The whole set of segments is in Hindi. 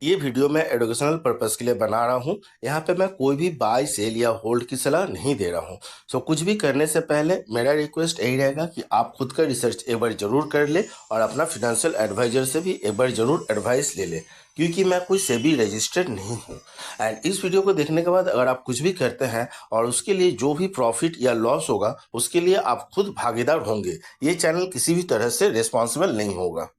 ये वीडियो मैं एडुकेशनल पर्पस के लिए बना रहा हूँ। यहाँ पे मैं कोई भी बाय सेल या होल्ड की सलाह नहीं दे रहा हूँ। सो कुछ भी करने से पहले मेरा रिक्वेस्ट यही रहेगा कि आप खुद का रिसर्च एक बार जरूर कर ले और अपना फिनेंशियल एडवाइजर से भी एक बार जरूर एडवाइस ले ले, क्योंकि मैं कोई सेबी रजिस्टर्ड नहीं हूँ। एंड इस वीडियो को देखने के बाद अगर आप कुछ भी करते हैं और उसके लिए जो भी प्रॉफिट या लॉस होगा उसके लिए आप खुद भागीदार होंगे। ये चैनल किसी भी तरह से रिस्पॉन्सिबल नहीं होगा।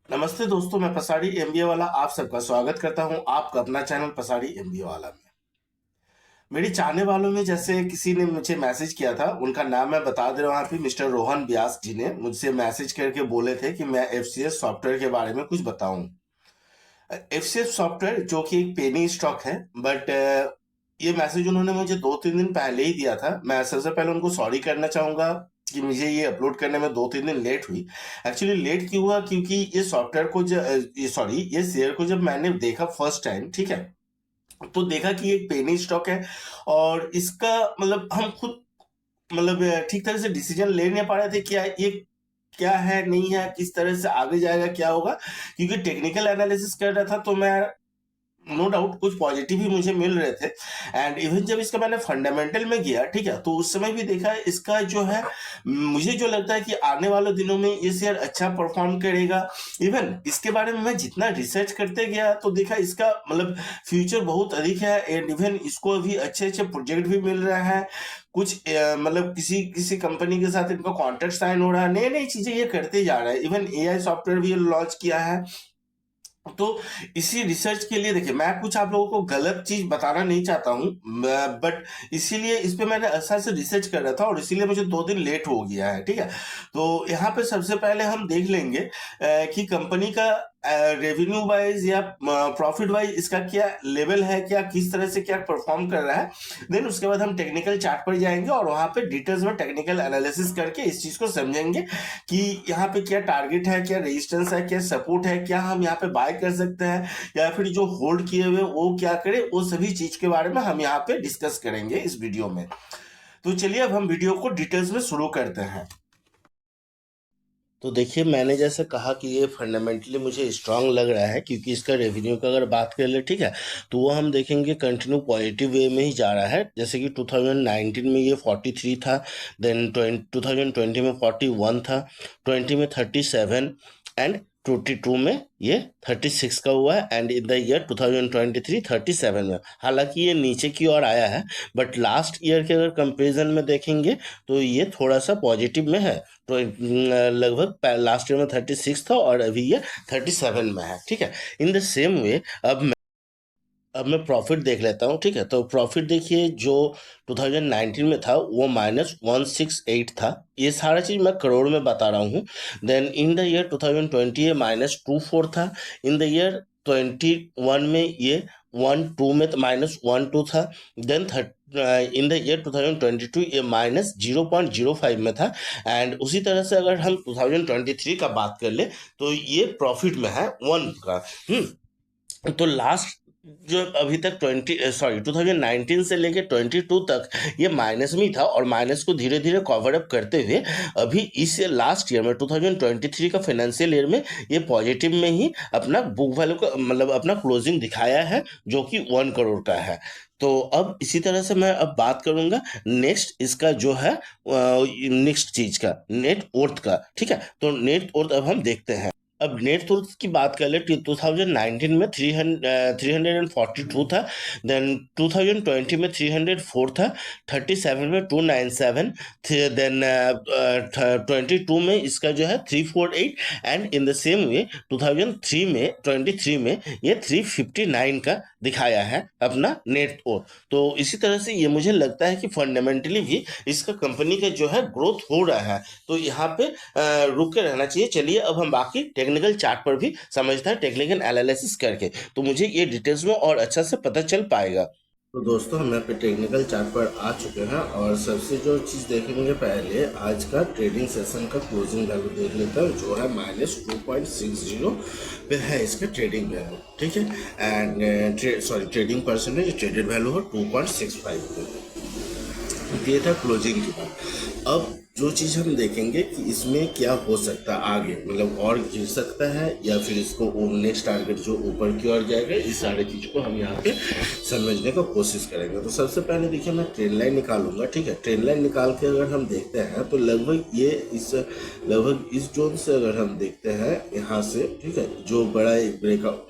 नमस्ते दोस्तों, मैं पसाड़ी एमबीए वाला आप सबका स्वागत करता हूं आपका अपना चैनल पसाड़ी एमबीए वाला में। मेरी चाहने वालों में जैसे किसी ने मुझे मैसेज किया था, उनका नाम मैं बता दे रहा हूँ यहाँ पे। मिस्टर रोहन व्यास जी ने मुझसे मैसेज करके बोले थे कि मैं एफसीएस सॉफ्टवेयर के बारे में कुछ बताऊं। एफसीएस सॉफ्टवेयर जो कि एक पेनी स्टॉक है, बट ये मैसेज उन्होंने मुझे 2-3 दिन पहले ही दिया था। मैं सबसे पहले उनको सॉरी करना चाहूंगा कि मुझे ये अपलोड करने में 2-3 दिन लेट हुई। एक्चुअली लेट क्यों हुआ, क्योंकि ये सॉफ्टवेयर को ये शेयर को जब मैंने देखा फर्स्ट टाइम, ठीक है, तो देखा कि एक पेनी स्टॉक है और इसका मतलब हम खुद मतलब ठीक तरह से डिसीजन ले नहीं पा रहे थे क्या ये क्या है, नहीं है, किस तरह से आगे जाएगा, क्या होगा। क्योंकि टेक्निकल एनालिसिस कर रहा था तो मैं नो डाउट कुछ पॉजिटिव ही मुझे मिल रहे थे। एंड इवन जब इसका मैंने फंडामेंटल में गया, ठीक है, तो उस समय भी देखा इसका जो है, मुझे जो लगता है कि आने वाले दिनों में ये शेयर अच्छा परफॉर्म करेगा। इवन इसके बारे में मैं जितना रिसर्च करते गया तो देखा इसका मतलब फ्यूचर बहुत अधिक है। एंड इवन इसको अभी अच्छे अच्छे प्रोजेक्ट भी मिल रहे हैं। कुछ मतलब किसी किसी कंपनी के साथ इनका कॉन्ट्रैक्ट साइन हो रहा है, नई नई चीजें ये करते जा रहा है। इवन एआई सॉफ्टवेयर भी लॉन्च किया है। तो इसी रिसर्च के लिए देखिए, मैं कुछ आप लोगों को गलत चीज बताना नहीं चाहता हूँ, बट इसीलिए इस पे मैंने अच्छा से रिसर्च कर रहा था और इसीलिए मुझे 2 दिन लेट हो गया है, ठीक है। तो यहाँ पे सबसे पहले हम देख लेंगे कि कंपनी का रेवेन्यू वाइज या प्रॉफिट वाइज इसका क्या लेवल है, क्या किस तरह से क्या परफॉर्म कर रहा है। देन उसके बाद हम टेक्निकल चार्ट पर जाएंगे और वहां पे डिटेल्स में टेक्निकल एनालिसिस करके इस चीज को समझेंगे कि यहाँ पे क्या टारगेट है, क्या रेजिस्टेंस है, क्या सपोर्ट है, क्या हम यहाँ पे बाय कर सकते हैं या फिर जो होल्ड किए हुए वो क्या करें। वो सभी चीज के बारे में हम यहाँ पे डिस्कस करेंगे इस वीडियो में। तो चलिए अब हम वीडियो को डिटेल्स में शुरू करते हैं। तो देखिए, मैंने जैसे कहा कि ये फंडामेंटली मुझे स्ट्रांग लग रहा है, क्योंकि इसका रेवेन्यू का अगर बात कर ले, ठीक है, तो वो हम देखेंगे कंटिन्यू पॉजिटिव वे में ही जा रहा है। जैसे कि 2019 में ये 43 था, देन 2020 में 41 था, 20 में 37 एंड 22 में ये 36 का हुआ है एंड इन द ईयर 2023 37 में। हालांकि ये नीचे की ओर आया है, बट लास्ट ईयर के अगर कंपेरिजन में देखेंगे तो ये थोड़ा सा पॉजिटिव में है। तो लगभग लास्ट ईयर में 36 था और अभी ये 37 में है, ठीक है। इन द सेम वे अब मैं प्रॉफिट देख लेता हूँ, ठीक है। तो प्रॉफिट देखिए, जो 2019 में था वो -168 था। ये सारा चीज मैं करोड़ में बता रहा हूँ। देन इन द ईयर 2020 ये -24 था। इन द ईयर 21 में ये 12 में -12 था। देन इन द ईयर 2022 ये -0.05 में था। एंड उसी तरह से अगर हम 2023 का बात कर ले तो ये प्रॉफिट में है 1 का। तो लास्ट जो अभी तक 2019 से लेके 22 तक ये माइनस में ही था और माइनस को धीरे धीरे कवर अप करते हुए अभी इस लास्ट ईयर में 2023 का फाइनेंशियल ईयर में ये पॉजिटिव में ही अपना बुक वैल्यू का मतलब अपना क्लोजिंग दिखाया है, जो कि 1 करोड़ का है। तो अब इसी तरह से मैं अब बात करूंगा नेक्स्ट इसका जो है नेक्स्ट चीज का नेट वर्थ का, ठीक है। तो नेट वर्थ अब हम देखते हैं। अब नेट वर्थ की बात कर ले, 2019 में 342 था। देन 2020 में 304 था। 37 में 297। देन 22 में इसका जो है 348 and in the same way 2023 में ये 359 का दिखाया है अपना नेट वर्थ। तो इसी तरह से ये मुझे लगता है कि फंडामेंटली भी इसका कंपनी का जो है ग्रोथ हो रहा है। तो यहाँ पे रुक के रहना चाहिए। चलिए अब हम बाकी टेक्निकल चार्ट पर भी समझते हैं टेक्निकल एनालिसिस करके, तो मुझे ये डिटेल्स में और अच्छा से पता चल पाएगा। तो दोस्तों, हम यहाँ पे टेक्निकल चार्ट पर आ चुके हैं और सबसे जो चीज़ देखेंगे पहले आज का ट्रेडिंग सेशन का क्लोजिंग वैल्यू देख लेता हूँ, जो है -2.60 पे है इसका ट्रेडिंग वैल्यू, ठीक है। And trading percentage traded value है 2.65 पे। ये था क्लोजिंग के बाद। अब जो चीज़ हम देखेंगे कि इसमें क्या हो सकता है आगे, मतलब और गिर सकता है या फिर इसको नेक्स्ट टारगेट जो ऊपर की ओर जाएगा, इस सारे चीज़ को हम यहाँ पे समझने का कोशिश करेंगे। तो सबसे पहले देखिए मैं ट्रेंड लाइन निकालूंगा, ठीक है। ट्रेंड लाइन निकाल के अगर हम देखते हैं तो लगभग इस जोन से अगर हम देखते हैं यहाँ से, ठीक है, जो बड़ा एक ब्रेकआउट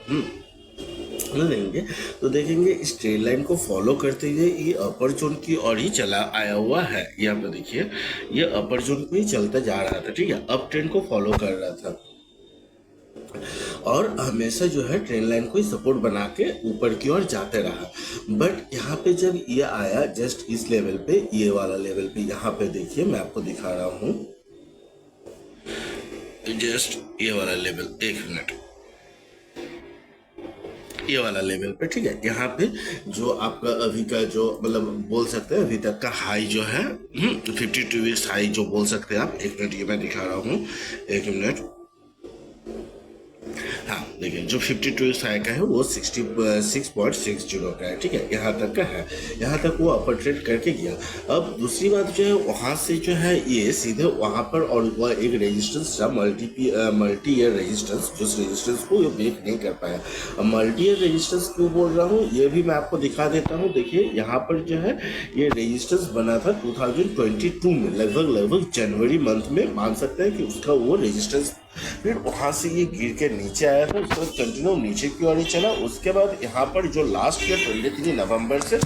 लेंगे तो देखेंगे इस ट्रेड लाइन को फॉलो करते हुए ये अपर जोन की ओर ही चला आया हुआ है। यहाँ पे देखिए ये अपर जोन पे ही चलता जा रहा था, ठीक है, अप ट्रेंड को फॉलो कर रहा था और हमेशा जो है ट्रेंड लाइन को ही सपोर्ट बना के ऊपर की ओर जाते रहा। बट यहाँ पे जब ये आया जस्ट इस लेवल पे, ये वाला लेवल पे, यहाँ पे देखिए मैं आपको दिखा रहा हूँ, जस्ट ये वाला लेवल, एक मिनट, ये वाला लेवल पे, ठीक है। यहाँ पे जो आपका अभी का जो मतलब बोल सकते हैं अभी तक का हाई जो है 52 वीक्स हाई जो बोल सकते हैं आप, एक मिनट ये मैं दिखा रहा हूँ, एक मिनट, हाँ देखिए जो 52 हाई का है वो 66.60 का है, ठीक है, यहाँ तक का है, यहाँ तक वो अपर ट्रेड करके गया। अब दूसरी बात जो है वहाँ से जो है ये सीधे वहाँ पर, और वह एक रेजिस्टेंस था मल्टी ईयर रेजिस्टेंस, जिस रेजिस्टेंस को ये ब्रेक नहीं कर पाया। अब मल्टी ईयर रेजिस्टेंस क्यों बोल रहा हूँ ये भी मैं आपको दिखा देता हूँ। देखिए यहाँ पर जो है ये रेजिस्टेंस बना था 2022 में, लगभग जनवरी मंथ में, मान सकते हैं कि उसका वो रेजिस्टेंस, फिर वहां से ये गिर के नीचे आया था, उसके बाद कंटिन्यू नीचे की ओर ही चला। उसके बाद यहाँ पर जो लास्ट ईयर 23 नवंबर से,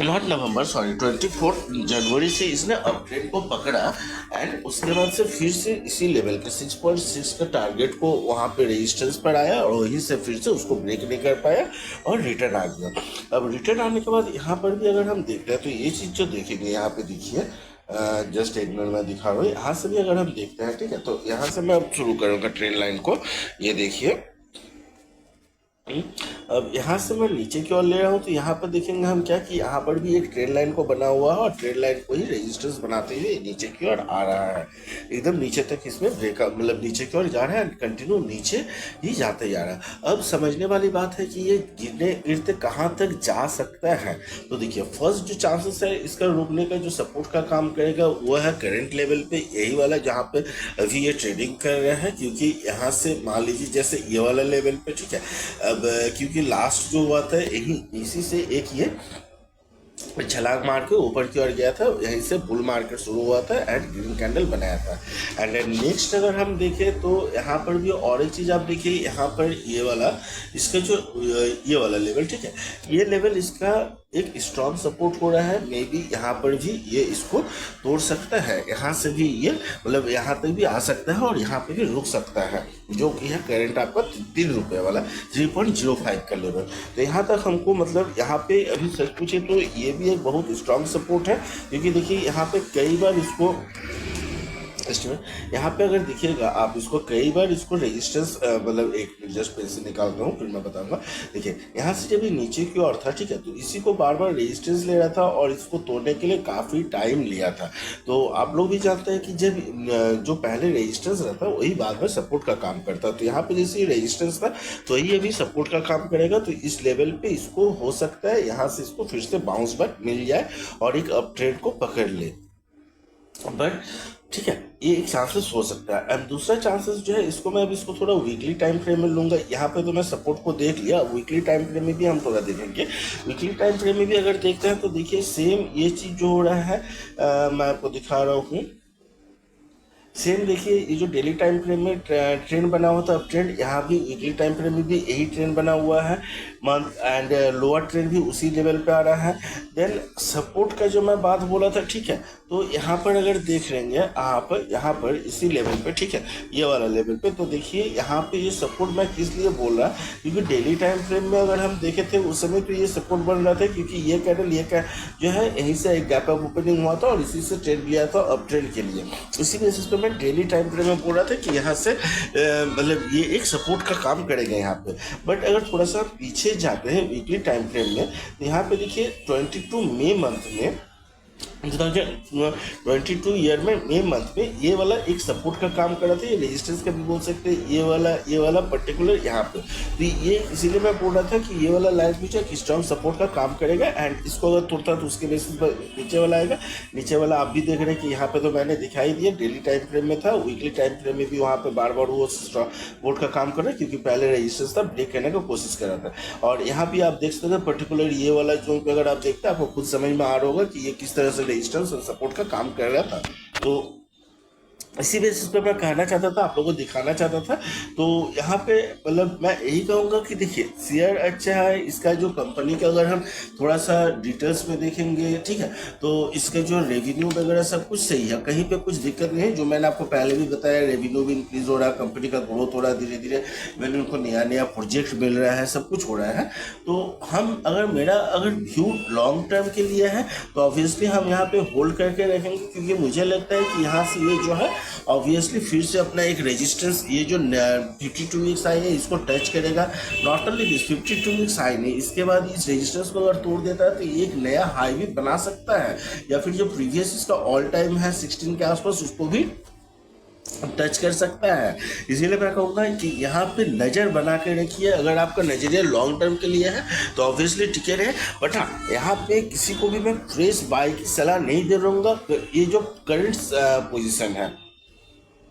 नॉट नवंबर सॉरी 24 जनवरी से इसने अपट्रेंड को पकड़ा एंड उसके बाद से फिर से इसी लेवल के 6.6 का टारगेट को वहाँ पे रेजिस्टेंस पर आया और वहीं से फिर से उसको ब्रेक नहीं कर पाया और रिटर्न आ गया। अब रिटर्न आने के बाद यहाँ पर भी अगर हम देख रहे हैं तो ये चीज़ जो देखेंगे यहाँ पे देखिए, जस्ट एक मिनट में दिखा रहा हूँ, यहाँ से भी अगर हम देखते हैं, ठीक है, तो यहाँ से मैं अब शुरू करूँगा ट्रेंड लाइन को, ये देखिए। अब यहाँ से मैं नीचे की ओर ले रहा हूँ तो यहाँ पर देखेंगे हम क्या कि यहाँ पर भी एक ट्रेंड लाइन को बना हुआ है और ट्रेंड लाइन को ही रेजिस्टेंस बनाते हुए नीचे की ओर आ रहा है, एकदम नीचे तक इसमें ब्रेकअप, मतलब नीचे की ओर जा रहा है, कंटिन्यू नीचे ही जाते जा रहा है। अब समझने वाली बात है कि ये गिरने गिरते कहाँ तक जा सकता है। तो देखिए फर्स्ट जो चांसेस है इसका रुकने का, जो सपोर्ट का काम करेगा वो है करंट लेवल पे, यही वाला जहाँ पे अभी ये ट्रेडिंग कर रहे हैं, क्योंकि यहाँ से मान लीजिए जैसे ये वाला लेवल पे, ठीक है, अब क्योंकि लास्ट जो हुआ था यही इसी से एक ये छलांग मार के ऊपर की ओर गया था, यहीं से बुल मार्केट शुरू हुआ था एंड ग्रीन कैंडल बनाया था। एंड नेक्स्ट अगर हम देखें तो यहाँ पर भी और एक चीज़ आप देखिए, यहाँ पर ये वाला इसका जो ये वाला लेवल, ठीक है, ये लेवल इसका एक स्ट्रॉन्ग सपोर्ट हो रहा है, मे बी यहाँ पर भी ये इसको तोड़ सकता है, यहाँ से भी ये मतलब यहाँ तक भी आ सकता है और यहाँ पे भी रुक सकता है, जो कि है करंट आपका 3 रुपये वाला 3.05 का लेवल। तो यहाँ तक हमको मतलब यहाँ पे अभी सच पूछे तो ये भी एक बहुत स्ट्रॉन्ग सपोर्ट है, क्योंकि देखिए यहाँ पे कई बार इसको यहाँ पे अगर देखिएगा आप इसको कई बार इसको रेजिस्टेंस मतलब एक जस्ट पेन से निकालता हूँ फिर मैं बताऊंगा। देखिए यहाँ से जब ये नीचे की ओर था, ठीक है, तो इसी को बार बार रेजिस्टेंस ले रहा था और इसको तोड़ने के लिए काफ़ी टाइम लिया था। तो आप लोग भी जानते हैं कि जब जो पहले रेजिस्टेंस रहता है वही बाद में सपोर्ट का काम करता है। तो यहाँ पे जैसे रेजिस्टेंस था तो ये अभी सपोर्ट का काम करेगा, तो इस लेवल पे इसको हो सकता है यहाँ से इसको फिर से बाउंस बैक मिल जाए और एक अप ट्रेंड को पकड़ ले। बट ठीक है, ये एक चांसेस हो सकता है। एंड दूसरा चांसेस जो है इसको मैं अब इसको थोड़ा वीकली टाइम फ्रेम में लूँगा। यहाँ पे तो मैं सपोर्ट को देख लिया, वीकली टाइम फ्रेम में भी हम थोड़ा देखेंगे। वीकली टाइम फ्रेम में भी अगर देखते हैं तो देखिए सेम ये चीज़ जो हो रहा है मैं आपको दिखा रहा हूँ। सेम देखिए ये जो डेली टाइम फ्रेम में ट्रेंड बना हुआ था अब ट्रेंड, यहाँ भी वीकली टाइम फ्रेम में भी यही ट्रेंड बना हुआ है, मंथ एंड लोअर ट्रेंड भी उसी लेवल पे आ रहा है। देन सपोर्ट का जो मैं बात बोला था, ठीक है, तो यहाँ पर अगर देख लेंगे आप यहाँ पर इसी लेवल पे, ठीक है, ये वाला लेवल पे, तो देखिए यहाँ पे ये सपोर्ट मैं किस लिए बोल रहा, क्योंकि डेली टाइम फ्रेम में अगर हम देखे थे उस समय तो ये सपोर्ट बन रहा था, क्योंकि ये कैंडल जो है यहीं से एक गैप अप ओपनिंग हुआ था और इसी से ट्रेंड लिया था अप ट्रेंड के लिए। इसी बेसिस पे मैं डेली टाइम फ्रेम में बोल रहा था कि यहाँ से मतलब ये एक सपोर्ट का काम करेगा यहाँ पे। बट अगर थोड़ा सा पीछे जाते हैं वीकली टाइम फ्रेम में, तो यहाँ पे देखिए 22 मई मंथ में 2022 ईयर में मई मंथ में ये वाला एक सपोर्ट का काम कर रहा था, ये रेजिस्टेंस का भी बोल सकते हैं, ये वाला पर्टिकुलर यहाँ पे। तो ये इसीलिए मैं बोल रहा था कि ये वाला लाइन भी एक स्ट्रॉन्ग सपोर्ट का काम करेगा, एंड इसको अगर तोड़ता तो उसके बेसिस पर नीचे वाला आएगा। नीचे वाला आप भी देख रहे हैं कि यहाँ पे तो मैंने दिखाई दिया, डेली टाइम फ्रेम में था, वीकली टाइम फ्रेम में भी वहाँ पे बार बार वो सपोर्ट का काम कर रहा है, क्योंकि पहले रेजिस्टेंस था, ब्रेक करने का कोशिश कर रहा था। और यहाँ भी आप देख सकते हैं पर्टिकुलर ये वाला जोन पे अगर आप देखते हैं, आपको खुद समझ में आ रहा होगा कि ये किस तरह से रेजिस्टेंस और सपोर्ट का काम कर रहा था। तो इसी बेसिस पे मैं कहना चाहता था, आप लोगों को दिखाना चाहता था। तो यहाँ पे मतलब मैं यही कहूँगा कि देखिए शेयर अच्छा है इसका, जो कंपनी का अगर हम थोड़ा सा डिटेल्स में देखेंगे, ठीक है, तो इसका जो रेवेन्यू वगैरह सब कुछ सही है, कहीं पे कुछ दिक्कत नहीं है। जो मैंने आपको पहले भी बताया, रेवेन्यू भी इंक्रीज हो रहा है, कंपनी का ग्रोथ हो रहा है धीरे धीरे, मैंने उनको नया नया प्रोजेक्ट मिल रहा है, सब कुछ हो रहा है। तो हम अगर व्यू लॉन्ग टर्म के लिए है तो ऑब्वियसली हम यहाँ पे होल्ड करके रखेंगे, क्योंकि मुझे लगता है कि यहाँ से ये जो है ऑब्वियसली फिर से अपना एक रेजिस्टेंस, ये जो 52 वीक्स आई है इसको टच करेगा। Not only this 52 weeks high नहीं, इसके बाद इस रेजिस्टेंस को अगर तोड़ देता है तो ये एक नया हाई भी बना सकता है, या फिर जो प्रीवियस इसका ऑल टाइम है 16 के आसपास उसको भी टच कर सकता है। इसीलिए मैं कहूँगा कि यहाँ पे नज़र बना के रखिए। अगर आपका नज़रिया लॉन्ग टर्म के लिए है तो ऑब्वियसली टिके रहे, बट हाँ यहाँ पे किसी को भी मैं फ्रेश बाय की सलाह नहीं दे रहूँगा। ये जो करंट पोजीशन है,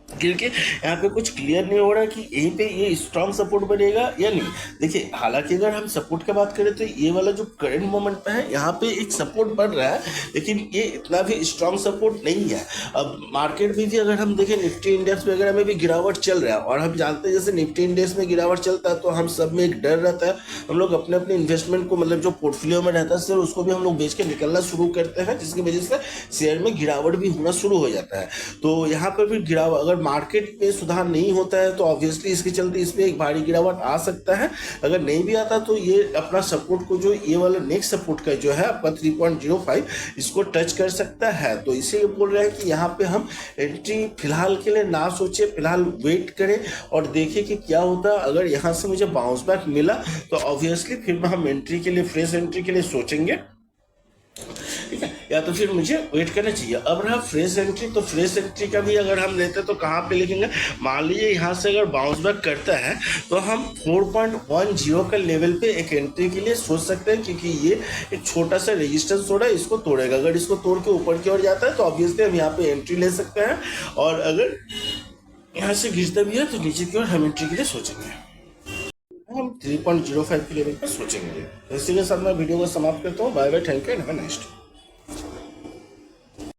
क्योंकि यहाँ पे कुछ क्लियर नहीं हो रहा कि यहीं पे ये स्ट्रॉन्ग सपोर्ट बनेगा या नहीं। देखिए हालांकि अगर हम सपोर्ट की बात करें तो ये वाला जो करंट मोमेंट पे है यहाँ पे एक सपोर्ट बन रहा है, लेकिन ये इतना भी स्ट्रॉन्ग सपोर्ट नहीं है। अब मार्केट में भी अगर हम देखें, निफ्टी इंडेक्स वगैरह में भी गिरावट चल रहा है, और हम जानते हैं जैसे निफ्टी इंडेक्स में गिरावट चलता है तो हम सब में एक डर रहता है, हम लोग अपने अपने इन्वेस्टमेंट को मतलब जो पोर्टफोलियो में रहता है सर उसको भी हम लोग बेच के निकलना शुरू करते हैं, जिसकी वजह से शेयर में गिरावट भी होना शुरू हो जाता है। तो यहाँ पर भी गिरावट, अगर मार्केट में सुधार नहीं होता है तो ऑब्वियसली इसके चलते इसमें एक भारी गिरावट आ सकता है। अगर नहीं भी आता तो ये अपना सपोर्ट को, जो ये वाला नेक्स्ट सपोर्ट का जो है आपका 3.05, इसको टच कर सकता है। तो इसे बोल रहे हैं कि यहाँ पे हम एंट्री फिलहाल के लिए ना सोचे, फिलहाल वेट करें और देखें कि क्या होता है। अगर यहाँ से मुझे बाउंस बैक मिला तो ऑब्वियसली फिर हम एंट्री के लिए, फ्रेश एंट्री के लिए सोचेंगे, ठीक है, या तो फिर मुझे वेट करना चाहिए। अब रहा फ्रेश एंट्री, तो फ्रेश एंट्री का भी अगर हम लेते हैं तो कहाँ पे लिखेंगे, मान लीजिए यहाँ से अगर बाउंस बैक करता है तो हम 4.10 का लेवल पे एक एंट्री के लिए सोच सकते हैं, क्योंकि ये एक छोटा सा रेजिस्टेंस हो रहा है, इसको तोड़ेगा। अगर इसको तोड़ के ऊपर की ओर जाता है तो ऑब्वियसली हम यहाँ पे एंट्री ले सकते हैं, और अगर यहाँ से गिरता भी है तो नीचे की ओर हम एंट्री के लिए सोचेंगे, हम 3.05 के लेवल पर सोचेंगे। इसी के साथ मैं वीडियो को समाप्त करता हूँ। Bye bye, thank you and have a nice day.